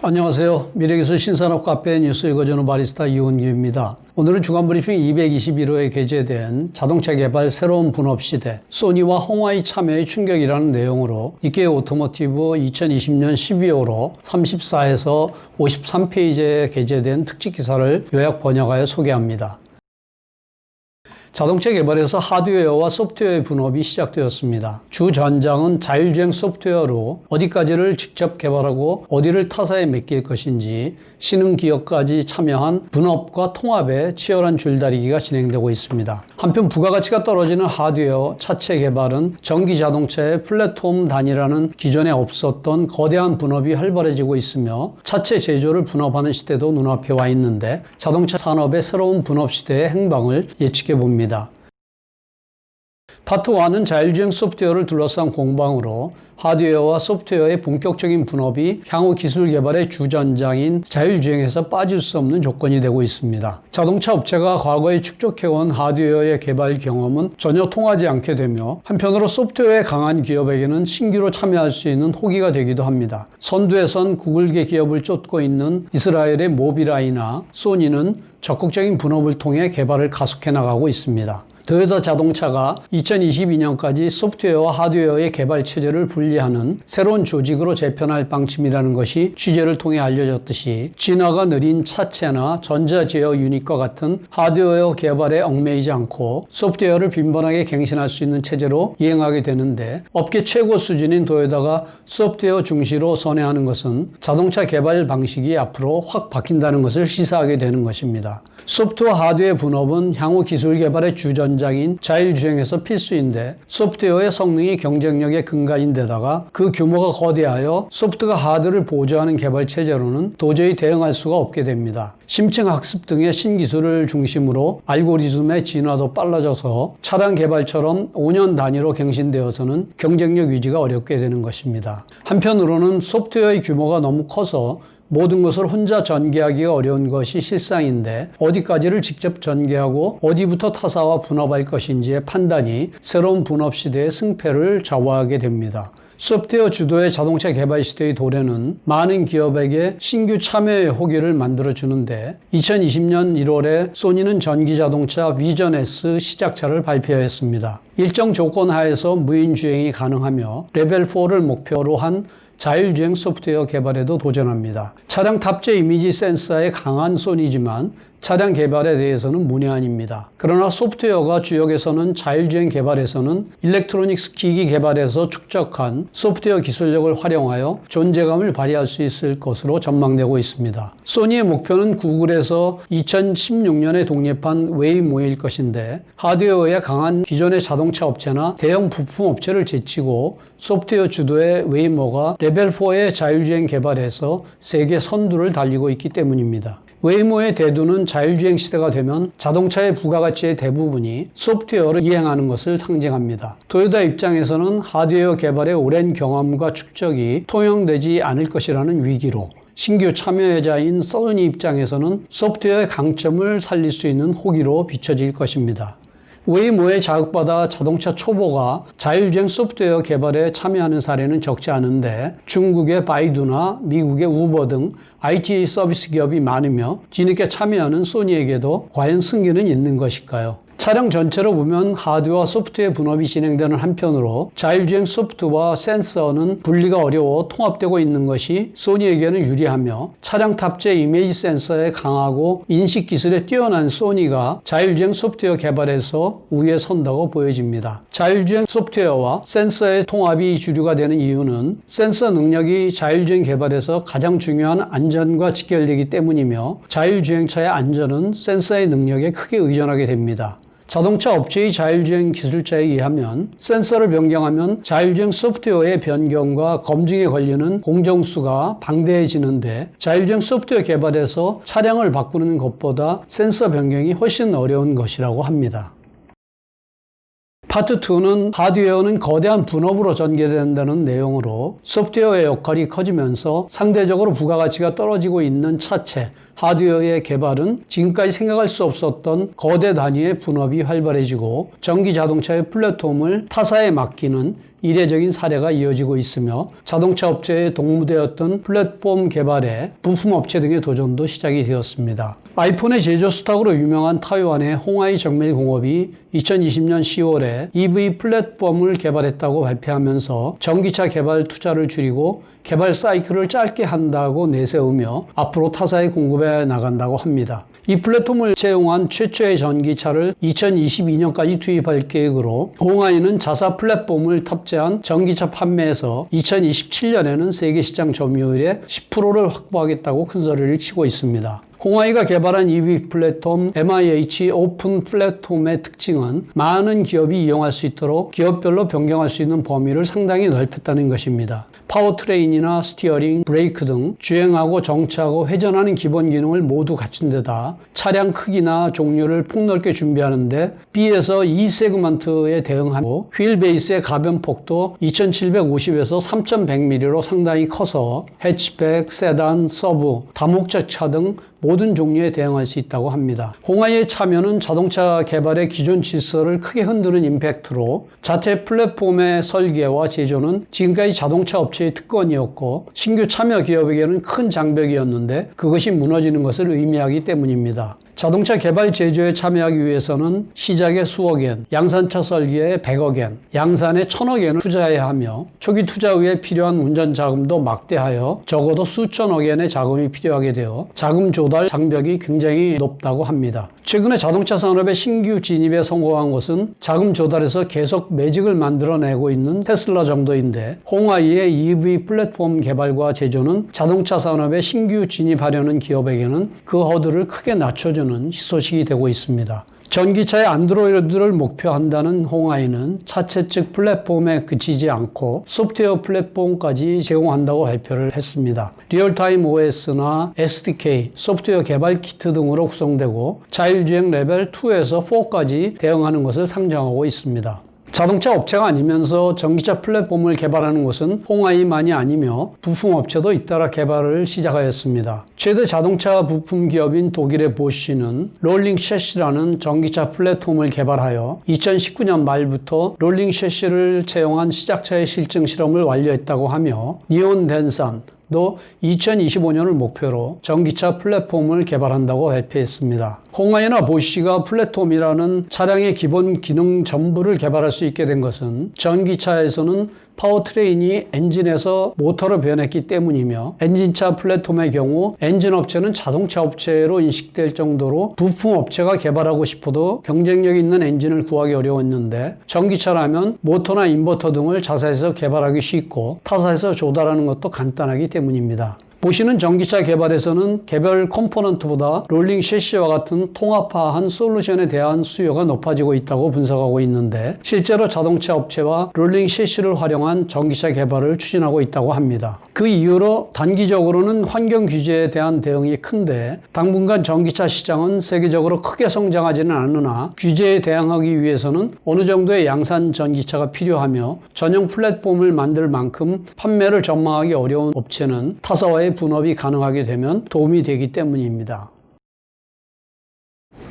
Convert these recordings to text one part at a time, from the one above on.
안녕하세요. 미래기술 신산업 카페 뉴스 읽어주는 바리스타 이원규입니다. 오늘은 주간브리핑 221호에 게재된 자동차 개발 새로운 분업시대, 소니와 홍하이 참여의 충격이라는 내용으로 니케이 오토모티브 2020년 12호로 34에서 53페이지에 게재된 특집 기사를 요약 번역하여 소개합니다. 자동차 개발에서 하드웨어와 소프트웨어의 분업이 시작되었습니다. 주 전장은 자율주행 소프트웨어로 어디까지를 직접 개발하고 어디를 타사에 맡길 것인지 신흥 기업까지 참여한 분업과 통합의 치열한 줄다리기가 진행되고 있습니다. 한편 부가가치가 떨어지는 하드웨어 차체 개발은 전기 자동차의 플랫폼 단위라는 기존에 없었던 거대한 분업이 활발해지고 있으며 차체 제조를 분업하는 시대도 눈앞에 와 있는데 자동차 산업의 새로운 분업 시대의 행방을 예측해 봅니다. 파트 1은 자율주행 소프트웨어를 둘러싼 공방으로 하드웨어와 소프트웨어의 본격적인 분업이 향후 기술 개발의 주전장인 자율주행에서 빠질 수 없는 조건이 되고 있습니다. 자동차 업체가 과거에 축적해온 하드웨어의 개발 경험은 전혀 통하지 않게 되며 한편으로 소프트웨어에 강한 기업에게는 신규로 참여할 수 있는 호기가 되기도 합니다. 선두에선 구글계 기업을 쫓고 있는 이스라엘의 모비라이나 소니는 적극적인 분업을 통해 개발을 가속해 나가고 있습니다. 토요타 자동차가 2022년까지 소프트웨어와 하드웨어의 개발 체제를 분리하는 새로운 조직으로 재편할 방침이라는 것이 취재를 통해 알려졌듯이 진화가 느린 차체나 전자제어 유닛과 같은 하드웨어 개발에 얽매이지 않고 소프트웨어를 빈번하게 갱신할 수 있는 체제로 이행하게 되는데 업계 최고 수준인 토요타가 소프트웨어 중시로 선회하는 것은 자동차 개발 방식이 앞으로 확 바뀐다는 것을 시사하게 되는 것입니다. 소프트웨어 하드웨어 분업은 향후 기술 개발의 주전장인 자율주행에서 필수인데 소프트웨어의 성능이 경쟁력의 근간인데다가 그 규모가 거대하여 소프트가 하드를 보조하는 개발 체제로는 도저히 대응할 수가 없게 됩니다. 심층 학습 등의 신기술을 중심으로 알고리즘의 진화도 빨라져서 차량 개발처럼 5년 단위로 갱신되어서는 경쟁력 유지가 어렵게 되는 것입니다. 한편으로는 소프트웨어의 규모가 너무 커서 모든 것을 혼자 전개하기가 어려운 것이 실상인데 어디까지를 직접 전개하고 어디부터 타사와 분업할 것인지의 판단이 새로운 분업 시대의 승패를 좌우하게 됩니다. 소프트웨어 주도의 자동차 개발 시대의 도래는 많은 기업에게 신규 참여의 호기를 만들어주는데 2020년 1월에 소니는 전기자동차 비전 S 시작차를 발표했습니다. 일정 조건 하에서 무인주행이 가능하며 레벨 4를 목표로 한 자율주행 소프트웨어 개발에도 도전합니다. 차량 탑재 이미지 센서에 강한 소니지만 차량 개발에 대해서는 문외한입니다. 그러나 소프트웨어가 주역에서는 자율주행 개발에서는 일렉트로닉스 기기 개발에서 축적한 소프트웨어 기술력을 활용하여 존재감을 발휘할 수 있을 것으로 전망되고 있습니다. 소니의 목표는 구글에서 2016년에 독립한 웨이모일 것인데 하드웨어에 강한 기존의 자동차 업체나 대형 부품 업체를 제치고 소프트웨어 주도의 웨이모가 레벨 4의 자율주행 개발에서 세계 선두를 달리고 있기 때문입니다. 웨이모의 대두는 자율주행 시대가 되면 자동차의 부가가치의 대부분이 소프트웨어를 이행하는 것을 상징합니다. 토요타 입장에서는 하드웨어 개발의 오랜 경험과 축적이 통용되지 않을 것이라는 위기로 신규 참여자인 소니 입장에서는 소프트웨어의 강점을 살릴 수 있는 호기로 비춰질 것입니다. 웨이모에 자극받아 자동차 초보가 자율주행 소프트웨어 개발에 참여하는 사례는 적지 않은데 중국의 바이두나 미국의 우버 등 IT 서비스 기업이 많으며 뒤늦게 참여하는 소니에게도 과연 승기는 있는 것일까요? 차량 전체로 보면 하드웨어와 소프트웨어 분업이 진행되는 한편으로 자율주행 소프트와 센서는 분리가 어려워 통합되고 있는 것이 소니에게는 유리하며 차량 탑재 이미지 센서에 강하고 인식 기술에 뛰어난 소니가 자율주행 소프트웨어 개발에서 우위에 선다고 보여집니다. 자율주행 소프트웨어와 센서의 통합이 주류가 되는 이유는 센서 능력이 자율주행 개발에서 가장 중요한 안전과 직결되기 때문이며 자율주행차의 안전은 센서의 능력에 크게 의존하게 됩니다. 자동차 업체의 자율주행 기술자에 의하면 센서를 변경하면 자율주행 소프트웨어의 변경과 검증에 걸리는 공정수가 방대해지는데 자율주행 소프트웨어 개발에서 차량을 바꾸는 것보다 센서 변경이 훨씬 어려운 것이라고 합니다. 파트 2는 하드웨어는 거대한 분업으로 전개된다는 내용으로 소프트웨어의 역할이 커지면서 상대적으로 부가가치가 떨어지고 있는 차체, 하드웨어의 개발은 지금까지 생각할 수 없었던 거대 단위의 분업이 활발해지고 전기 자동차의 플랫폼을 타사에 맡기는 이례적인 사례가 이어지고 있으며 자동차 업체의 동무되었던 플랫폼 개발에 부품 업체 등의 도전도 시작이 되었습니다. 아이폰의 제조 수탁으로 유명한 타이완의 홍하이 정밀공업이 2020년 10월에 EV 플랫폼을 개발했다고 발표하면서 전기차 개발 투자를 줄이고 개발 사이클을 짧게 한다고 내세우며 앞으로 타사에 공급해 나간다고 합니다. 이 플랫폼을 채용한 최초의 전기차를 2022년까지 투입할 계획으로 홍하이는 자사 플랫폼을 탑재한 전기차 판매에서 2027년에는 세계 시장 점유율의 10%를 확보하겠다고 큰소리를 치고 있습니다. 홍하이가 개발한 EV 플랫폼 MIH 오픈 플랫폼의 특징은 많은 기업이 이용할 수 있도록 기업별로 변경할 수 있는 범위를 상당히 넓혔다는 것입니다. 파워트레인이나 스티어링, 브레이크 등 주행하고 정차하고 회전하는 기본 기능을 모두 갖춘 데다 차량 크기나 종류를 폭넓게 준비하는데 B에서 E 세그먼트에 대응하고 휠 베이스의 가변폭도 2750에서 3100mm로 상당히 커서 해치백, 세단, 서브, 다목적차 등 모든 종류에 대응할 수 있다고 합니다. 홍하이의 참여는 자동차 개발의 기존 질서를 크게 흔드는 임팩트로 자체 플랫폼의 설계와 제조는 지금까지 자동차 업체의 특권이었고 신규 참여 기업에게는 큰 장벽이었는데 그것이 무너지는 것을 의미하기 때문입니다. 자동차 개발 제조에 참여하기 위해서는 시작에 수억엔, 양산차 설계에 100억엔, 양산에 1000억엔을 투자해야 하며 초기 투자 후에 필요한 운전 자금도 막대하여 적어도 수천억엔의 자금이 필요하게 되어 자금 조달 장벽이 굉장히 높다고 합니다. 최근에 자동차 산업의 신규 진입에 성공한 것은 자금 조달에서 계속 매직을 만들어내고 있는 테슬라 정도인데 홍하이의 EV 플랫폼 개발과 제조는 자동차 산업에 신규 진입하려는 기업에게는 그 허들을 크게 낮춰주는 희소식이 되고 있습니다. 전기차의 안드로이드를 목표한다는 홍하이는 차체 측 플랫폼에 그치지 않고 소프트웨어 플랫폼까지 제공한다고 발표를 했습니다. 리얼타임 OS나 SDK, 소프트웨어 개발 키트 등으로 구성되고 자율주행 레벨 2에서 4까지 대응하는 것을 상정하고 있습니다. 자동차 업체가 아니면서 전기차 플랫폼을 개발하는 곳은 홍하이만이 아니며 부품 업체도 잇따라 개발을 시작하였습니다. 최대 자동차 부품 기업인 독일의 보쉬는 롤링 셰시라는 전기차 플랫폼을 개발하여 2019년 말부터 롤링 셰시를 채용한 시작차의 실증 실험을 완료했다고 하며 니온 덴산 또 2025년을 목표로 전기차 플랫폼을 개발한다고 발표했습니다. 홍하이나 보쉬가 플랫폼이라는 차량의 기본 기능 전부를 개발할 수 있게 된 것은 전기차에서는 파워트레인이 엔진에서 모터로 변했기 때문이며 엔진차 플랫폼의 경우 엔진 업체는 자동차 업체로 인식될 정도로 부품 업체가 개발하고 싶어도 경쟁력 있는 엔진을 구하기 어려웠는데 전기차라면 모터나 인버터 등을 자사에서 개발하기 쉽고 타사에서 조달하는 것도 간단하기 때문입니다. 보쉬는 전기차 개발에서는 개별 컴포넌트보다 롤링 셰시와 같은 통합화한 솔루션에 대한 수요가 높아지고 있다고 분석하고 있는데 실제로 자동차 업체와 롤링 셰시를 활용한 전기차 개발을 추진하고 있다고 합니다. 그 이유로 단기적으로는 환경 규제에 대한 대응이 큰데 당분간 전기차 시장은 세계적으로 크게 성장하지는 않으나 규제에 대응하기 위해서는 어느 정도의 양산 전기차가 필요하며 전용 플랫폼을 만들 만큼 판매를 전망하기 어려운 업체는 타사와의 분업이 가능하게 되면 도움이 되기 때문입니다.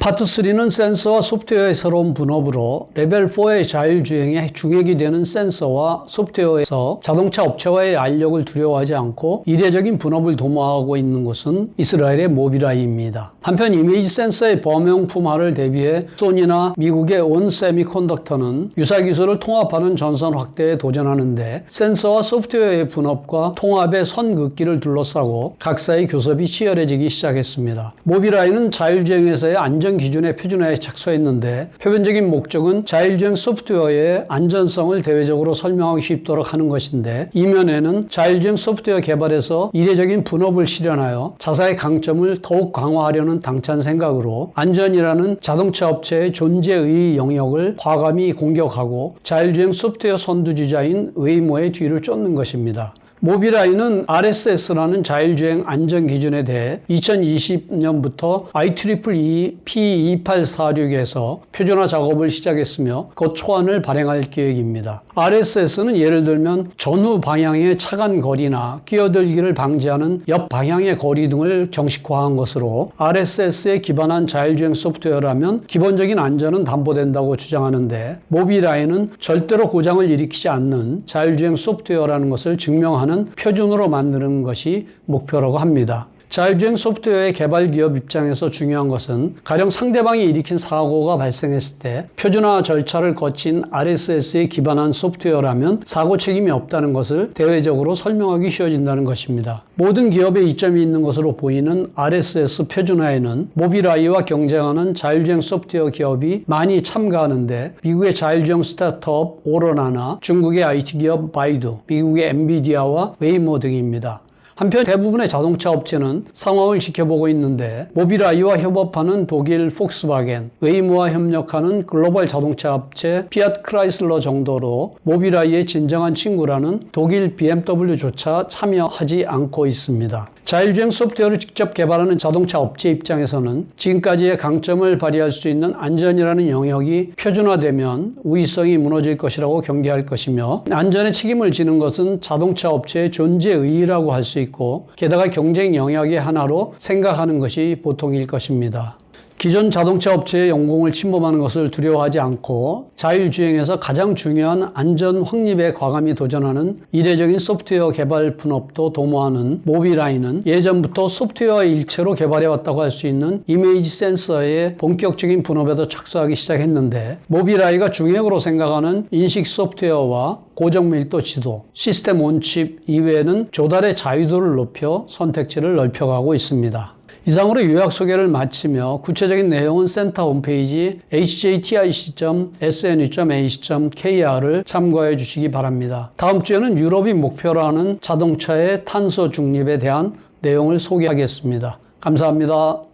파트 3는 센서와 소프트웨어의 새로운 분업으로 레벨 4의 자율주행에 중역이 되는 센서와 소프트웨어에서 자동차 업체와의 알력을 두려워하지 않고 이례적인 분업을 도모하고 있는 곳은 이스라엘의 모비라이입니다. 한편 이미지 센서의 범용품화를 대비해 소니나 미국의 온 세미컨덕터는 유사 기술을 통합하는 전선 확대에 도전하는데 센서와 소프트웨어의 분업과 통합의 선긋기를 둘러싸고 각사의 교섭이 치열해지기 시작했습니다. 모비라이는 자율주행에서의 안전 기준의 표준화에 착수했는데 표면적인 목적은 자율주행 소프트웨어의 안전성을 대외적으로 설명하기 쉽도록 하는 것인데 이면에는 자율주행 소프트웨어 개발에서 이례적인 분업을 실현하여 자사의 강점을 더욱 강화하려는 당찬 생각으로 안전이라는 자동차 업체의 존재의 영역을 과감히 공격하고 자율주행 소프트웨어 선두주자인 웨이모의 뒤를 쫓는 것입니다. 모빌아이는 RSS라는 자율주행 안전기준에 대해 2020년부터 IEEE P28466에서 표준화 작업을 시작했으며 곧 초안을 발행할 계획입니다. RSS는 예를 들면 전후 방향의 차간 거리나 끼어들기를 방지하는 옆 방향의 거리 등을 정식화한 것으로 RSS에 기반한 자율주행 소프트웨어라면 기본적인 안전은 담보된다고 주장하는데, 모빌아이는 절대로 고장을 일으키지 않는 자율주행 소프트웨어라는 것을 증명하는 표준으로 만드는 것이 목표라고 합니다. 자율주행 소프트웨어의 개발 기업 입장에서 중요한 것은 가령 상대방이 일으킨 사고가 발생했을 때 표준화 절차를 거친 RSS에 기반한 소프트웨어라면 사고 책임이 없다는 것을 대외적으로 설명하기 쉬워진다는 것입니다. 모든 기업에 이점이 있는 것으로 보이는 RSS 표준화에는 모빌아이와 경쟁하는 자율주행 소프트웨어 기업이 많이 참가하는데, 미국의 자율주행 스타트업 오로라나 중국의 IT 기업 바이두, 미국의 엔비디아와 웨이모 등입니다. 한편 대부분의 자동차 업체는 상황을 지켜보고 있는데, 모빌아이와 협업하는 독일 폭스바겐, 웨이모와 협력하는 글로벌 자동차 업체 피아트 크라이슬러 정도로 모빌아이의 진정한 친구라는 독일 BMW조차 참여하지 않고 있습니다. 자율주행 소프트웨어를 직접 개발하는 자동차 업체 입장에서는 지금까지의 강점을 발휘할 수 있는 안전이라는 영역이 표준화되면 우위성이 무너질 것이라고 경계할 것이며, 안전에 책임을 지는 것은 자동차 업체의 존재 의의라고 할 수 있고, 게다가 경쟁 영역의 하나로 생각하는 것이 보통일 것입니다. 기존 자동차 업체의 영공을 침범하는 것을 두려워하지 않고 자율주행에서 가장 중요한 안전 확립에 과감히 도전하는 이례적인 소프트웨어 개발 분업도 도모하는 모빌아이는 예전부터 소프트웨어 일체로 개발해왔다고 할 수 있는 이미지 센서의 본격적인 분업에도 착수하기 시작했는데, 모빌아이가 중요으로 생각하는 인식 소프트웨어와 고정밀도 지도, 시스템 온칩 이외에는 조달의 자유도를 높여 선택지를 넓혀가고 있습니다. 이상으로 요약 소개를 마치며 구체적인 내용은 센터 홈페이지 hjtic.sne.ac.kr을 참고해 주시기 바랍니다. 다음 주에는 유럽이 목표로 하는 자동차의 탄소 중립에 대한 내용을 소개하겠습니다. 감사합니다.